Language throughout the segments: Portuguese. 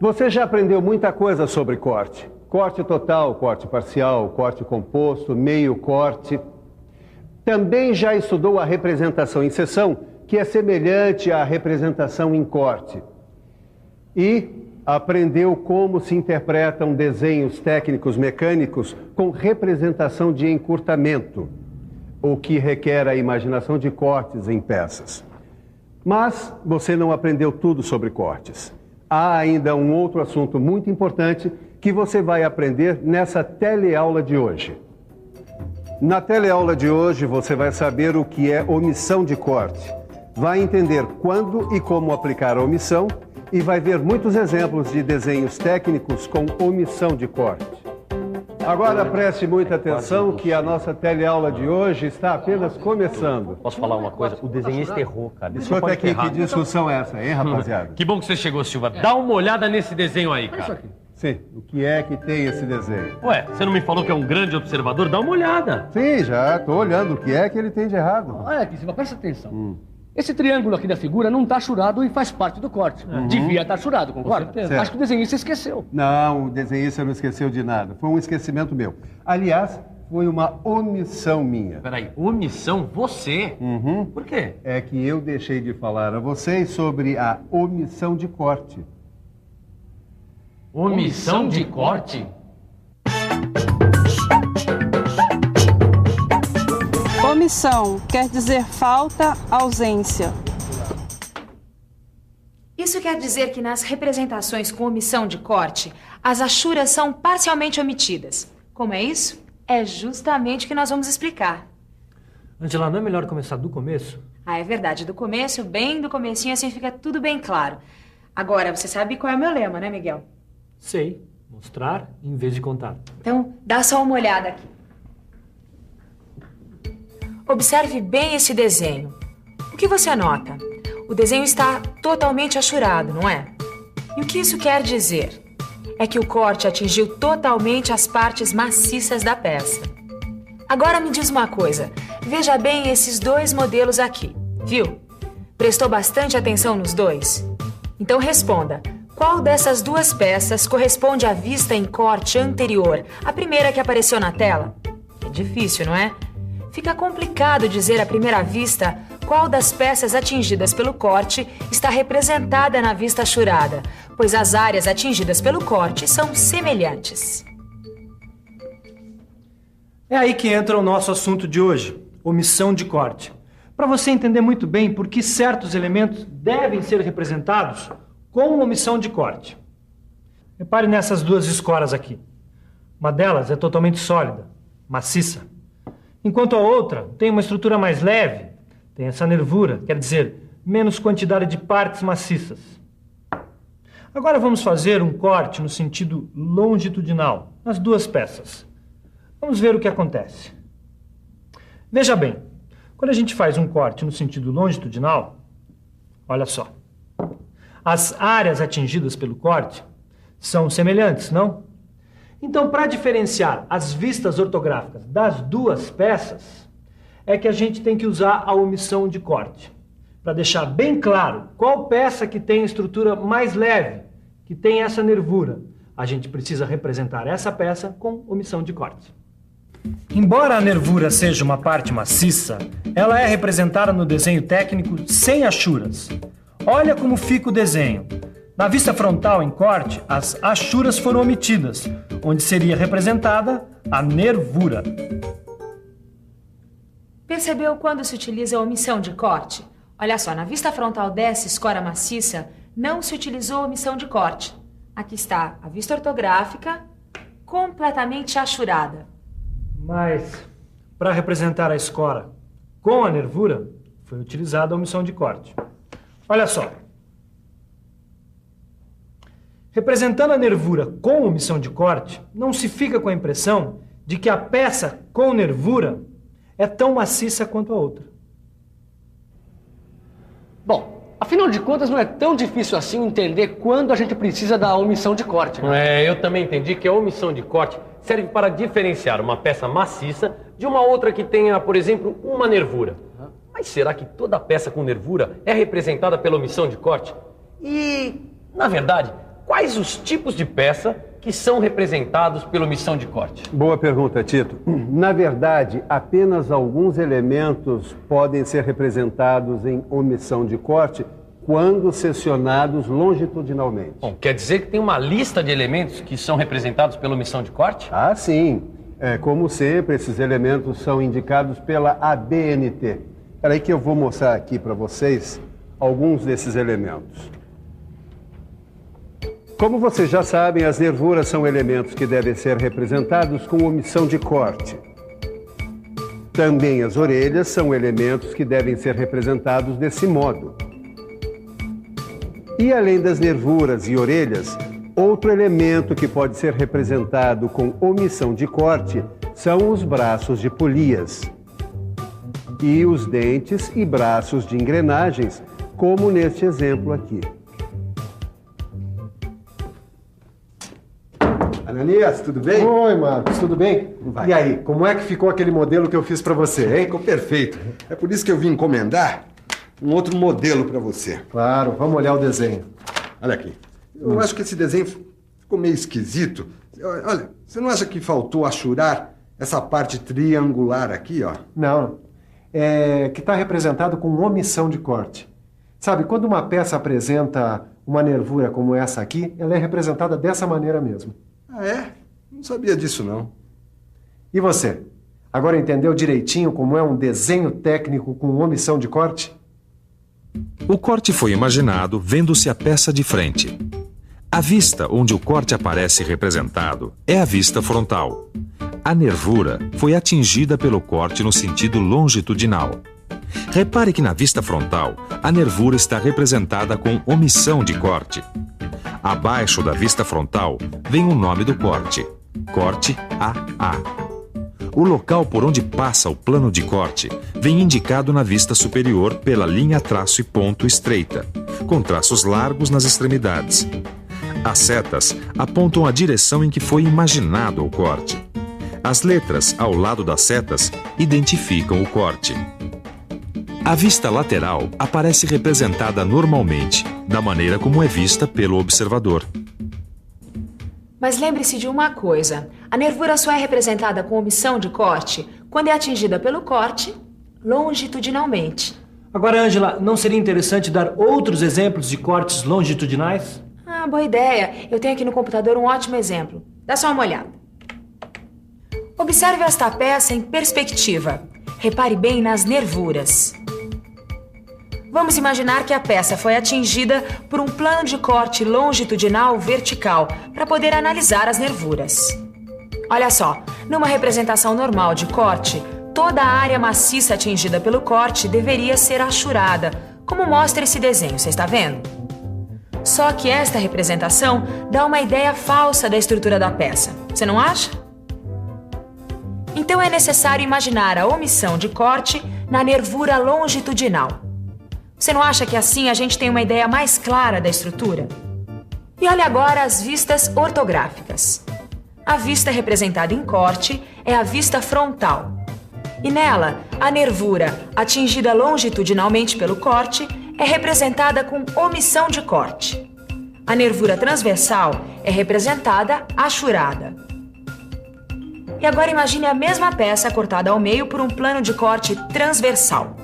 Você já aprendeu muita coisa sobre corte. Corte total, corte parcial, corte composto, meio corte. Também já estudou a representação em seção, que é semelhante à representação em corte. E aprendeu como se interpretam desenhos técnicos mecânicos com representação de encurtamento, o que requer a imaginação de cortes em peças. Mas você não aprendeu tudo sobre cortes. Há ainda um outro assunto muito importante que você vai aprender nessa teleaula de hoje. Na teleaula de hoje você vai saber o que é omissão de corte, vai entender quando e como aplicar a omissão e vai ver muitos exemplos de desenhos técnicos com omissão de corte. Agora preste muita atenção que a nossa teleaula de hoje está apenas começando. Posso falar uma coisa? O desenhista errou, cara. Escuta aqui, que discussão é essa, hein, rapaziada? Que bom que você chegou, Silva. Dá uma olhada nesse desenho aí, cara. Sim, o que é que tem esse desenho? Ué, você não me falou que é um grande observador? Dá uma olhada. Sim, já estou olhando o que é que ele tem de errado. Olha aqui, Silva, presta atenção. Esse triângulo aqui da figura não está churado e faz parte do corte. Devia estar churado, concorda? Certo. Acho que o desenhista esqueceu. Não, o desenhista não esqueceu de nada. Foi um esquecimento meu. Aliás, foi uma omissão minha. Peraí, omissão? Você? Por quê? É que eu deixei de falar a vocês sobre a omissão de corte. Omissão de corte? Omissão quer dizer falta, ausência. Isso quer dizer que nas representações com omissão de corte, as achuras são parcialmente omitidas. Como é isso? É justamente o que nós vamos explicar. Angela, não é melhor começar do começo? Ah, é verdade. Do começo, bem do comecinho, assim fica tudo bem claro. Agora, você sabe qual é o meu lema, né, Miguel? Sei. Mostrar em vez de contar. Então, dá só uma olhada aqui. Observe bem esse desenho. O que você nota? O desenho está totalmente achurado, não é? E o que isso quer dizer? É que o corte atingiu totalmente as partes maciças da peça. Agora me diz uma coisa. Veja bem esses dois modelos aqui, viu? Prestou bastante atenção nos dois? Então responda. Qual dessas duas peças corresponde à vista em corte anterior, a primeira que apareceu na tela? É difícil, não é? Fica complicado dizer à primeira vista qual das peças atingidas pelo corte está representada na vista achurada, pois as áreas atingidas pelo corte são semelhantes. É aí que entra o nosso assunto de hoje, omissão de corte. Para você entender muito bem por que certos elementos devem ser representados com omissão de corte. Repare nessas duas escoras aqui. Uma delas é totalmente sólida, maciça. Enquanto a outra tem uma estrutura mais leve, tem essa nervura, quer dizer, menos quantidade de partes maciças. Agora vamos fazer um corte no sentido longitudinal, nas duas peças. Vamos ver o que acontece. Veja bem, quando a gente faz um corte no sentido longitudinal, olha só. As áreas atingidas pelo corte são semelhantes, não? Então, para diferenciar as vistas ortográficas das duas peças, é que a gente tem que usar a omissão de corte. Para deixar bem claro qual peça que tem a estrutura mais leve, que tem essa nervura, a gente precisa representar essa peça com omissão de corte. Embora a nervura seja uma parte maciça, ela é representada no desenho técnico sem achuras. Olha como fica o desenho. Na vista frontal em corte, as achuras foram omitidas, onde seria representada a nervura. Percebeu quando se utiliza a omissão de corte? Olha só, na vista frontal dessa escora maciça, não se utilizou a omissão de corte. Aqui está a vista ortográfica completamente achurada. Mas, para representar a escora com a nervura, foi utilizada a omissão de corte. Olha só. Representando a nervura com omissão de corte, não se fica com a impressão de que a peça com nervura é tão maciça quanto a outra. Bom, afinal de contas, não é tão difícil assim entender quando a gente precisa da omissão de corte. Eu também entendi que a omissão de corte serve para diferenciar uma peça maciça de uma outra que tenha, por exemplo, uma nervura. Mas será que toda peça com nervura é representada pela omissão de corte? E, na verdade, quais os tipos de peça que são representados pela omissão de corte? Boa pergunta, Tito. Na verdade, apenas alguns elementos podem ser representados em omissão de corte quando secionados longitudinalmente. Bom, quer dizer que tem uma lista de elementos que são representados pela omissão de corte? Ah, sim. Como sempre, esses elementos são indicados pela ABNT. Espera aí que eu vou mostrar aqui para vocês alguns desses elementos. Como vocês já sabem, as nervuras são elementos que devem ser representados com omissão de corte. Também as orelhas são elementos que devem ser representados desse modo. E além das nervuras e orelhas, outro elemento que pode ser representado com omissão de corte são os braços de polias e os dentes e braços de engrenagens, como neste exemplo aqui. Ananias, tudo bem? Oi, Marcos, tudo bem? Vai. E aí, como é que ficou aquele modelo que eu fiz pra você, hein? Ficou perfeito. É por isso que eu vim encomendar um outro modelo pra você. Claro, vamos olhar o desenho. Olha aqui. Eu acho que esse desenho ficou meio esquisito. Olha, você não acha que faltou achurar essa parte triangular aqui, ó? Não, que está representado com omissão de corte. Sabe, quando uma peça apresenta uma nervura como essa aqui, ela é representada dessa maneira mesmo. Ah, é? Não sabia disso, não. E você? Agora entendeu direitinho como é um desenho técnico com omissão de corte? O corte foi imaginado vendo-se a peça de frente. A vista onde o corte aparece representado é a vista frontal. A nervura foi atingida pelo corte no sentido longitudinal. Repare que na vista frontal, a nervura está representada com omissão de corte. Abaixo da vista frontal vem o nome do corte, corte AA. O local por onde passa o plano de corte vem indicado na vista superior pela linha traço e ponto estreita, com traços largos nas extremidades. As setas apontam a direção em que foi imaginado o corte. As letras ao lado das setas identificam o corte. A vista lateral aparece representada normalmente, da maneira como é vista pelo observador. Mas lembre-se de uma coisa: a nervura só é representada com omissão de corte quando é atingida pelo corte longitudinalmente. Agora, Ângela, não seria interessante dar outros exemplos de cortes longitudinais? Ah, boa ideia. Eu tenho aqui no computador um ótimo exemplo. Dá só uma olhada. Observe esta peça em perspectiva. Repare bem nas nervuras. Vamos imaginar que a peça foi atingida por um plano de corte longitudinal vertical para poder analisar as nervuras. Olha só, numa representação normal de corte, toda a área maciça atingida pelo corte deveria ser achurada, como mostra esse desenho, você está vendo? Só que esta representação dá uma ideia falsa da estrutura da peça, você não acha? Então é necessário imaginar a omissão de corte na nervura longitudinal. Você não acha que assim a gente tem uma ideia mais clara da estrutura? E olha agora as vistas ortográficas. A vista representada em corte é a vista frontal. E nela, a nervura atingida longitudinalmente pelo corte é representada com omissão de corte. A nervura transversal é representada achurada. E agora imagine a mesma peça cortada ao meio por um plano de corte transversal.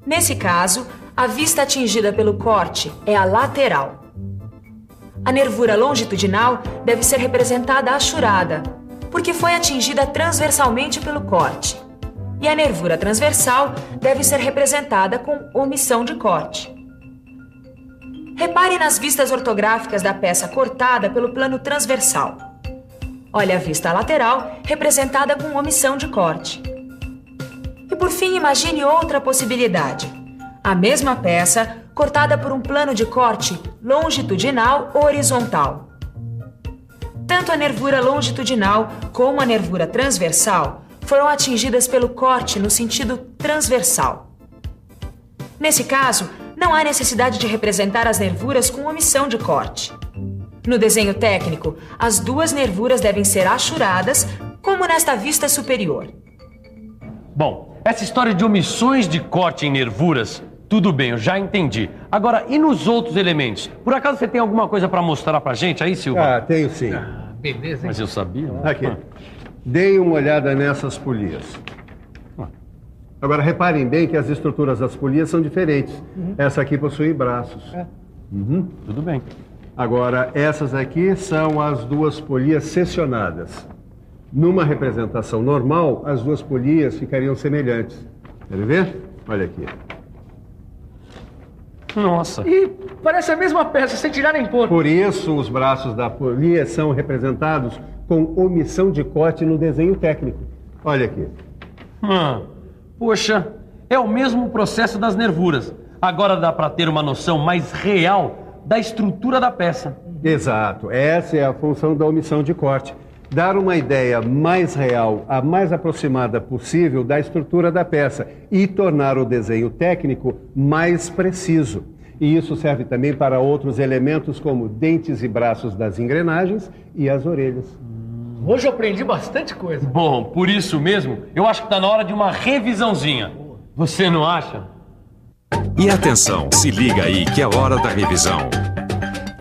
Nesse caso, a vista atingida pelo corte é a lateral. A nervura longitudinal deve ser representada achurada, porque foi atingida transversalmente pelo corte. E a nervura transversal deve ser representada com omissão de corte. Repare nas vistas ortográficas da peça cortada pelo plano transversal. Olha a vista lateral representada com omissão de corte. E por fim, imagine outra possibilidade. A mesma peça cortada por um plano de corte longitudinal horizontal. Tanto a nervura longitudinal como a nervura transversal foram atingidas pelo corte no sentido transversal. Nesse caso, não há necessidade de representar as nervuras com omissão de corte. No desenho técnico, as duas nervuras devem ser achuradas, como nesta vista superior. Bom, essa história de omissões de corte em nervuras Tudo bem, eu já entendi. Agora, e nos outros elementos? Por acaso você tem alguma coisa para mostrar pra gente aí, Silva? Ah, tenho sim. Beleza, hein? Mas eu sabia. Aqui. Deem uma olhada nessas polias. Agora, reparem bem que as estruturas das polias são diferentes. Essa aqui possui braços. Tudo bem. Agora, essas aqui são as duas polias seccionadas. Numa representação normal, as duas polias ficariam semelhantes. Querem ver? Olha aqui. Nossa. E parece a mesma peça, sem tirar nem pôr. Por isso, os braços da polia são representados com omissão de corte no desenho técnico. Olha aqui. Poxa, é o mesmo processo das nervuras. Agora dá para ter uma noção mais real da estrutura da peça. Exato. Essa é a função da omissão de corte. Dar uma ideia mais real, a mais aproximada possível da estrutura da peça e tornar o desenho técnico mais preciso. E isso serve também para outros elementos como dentes e braços das engrenagens e as orelhas. Hoje eu aprendi bastante coisa. Bom, por isso mesmo, eu acho que está na hora de uma revisãozinha. Você não acha? E atenção, se liga aí que é hora da revisão.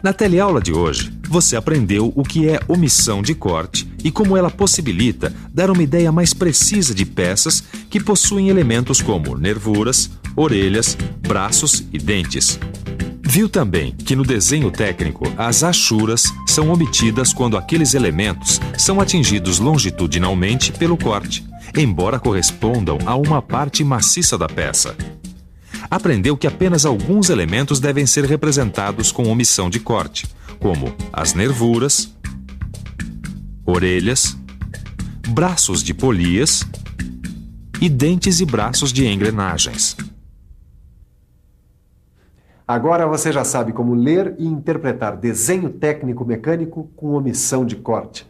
Na teleaula de hoje, você aprendeu o que é omissão de corte e como ela possibilita dar uma ideia mais precisa de peças que possuem elementos como nervuras, orelhas, braços e dentes. Viu também que no desenho técnico, as achuras são omitidas quando aqueles elementos são atingidos longitudinalmente pelo corte, embora correspondam a uma parte maciça da peça. Aprendeu que apenas alguns elementos devem ser representados com omissão de corte, como as nervuras, orelhas, braços de polias e dentes e braços de engrenagens. Agora você já sabe como ler e interpretar desenho técnico mecânico com omissão de corte.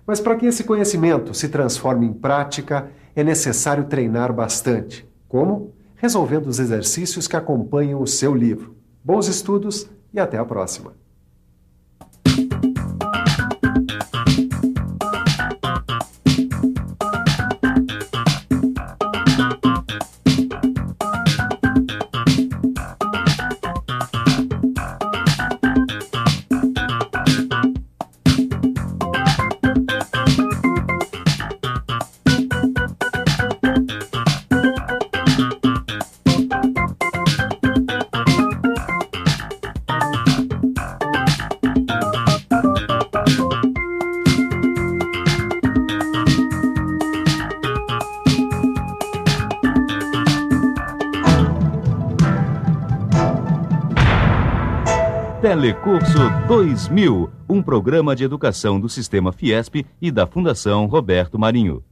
Mas para que esse conhecimento se transforme em prática, é necessário treinar bastante. Como? Resolvendo os exercícios que acompanham o seu livro. Bons estudos e até a próxima! Telecurso 2000, um programa de educação do Sistema Fiesp e da Fundação Roberto Marinho.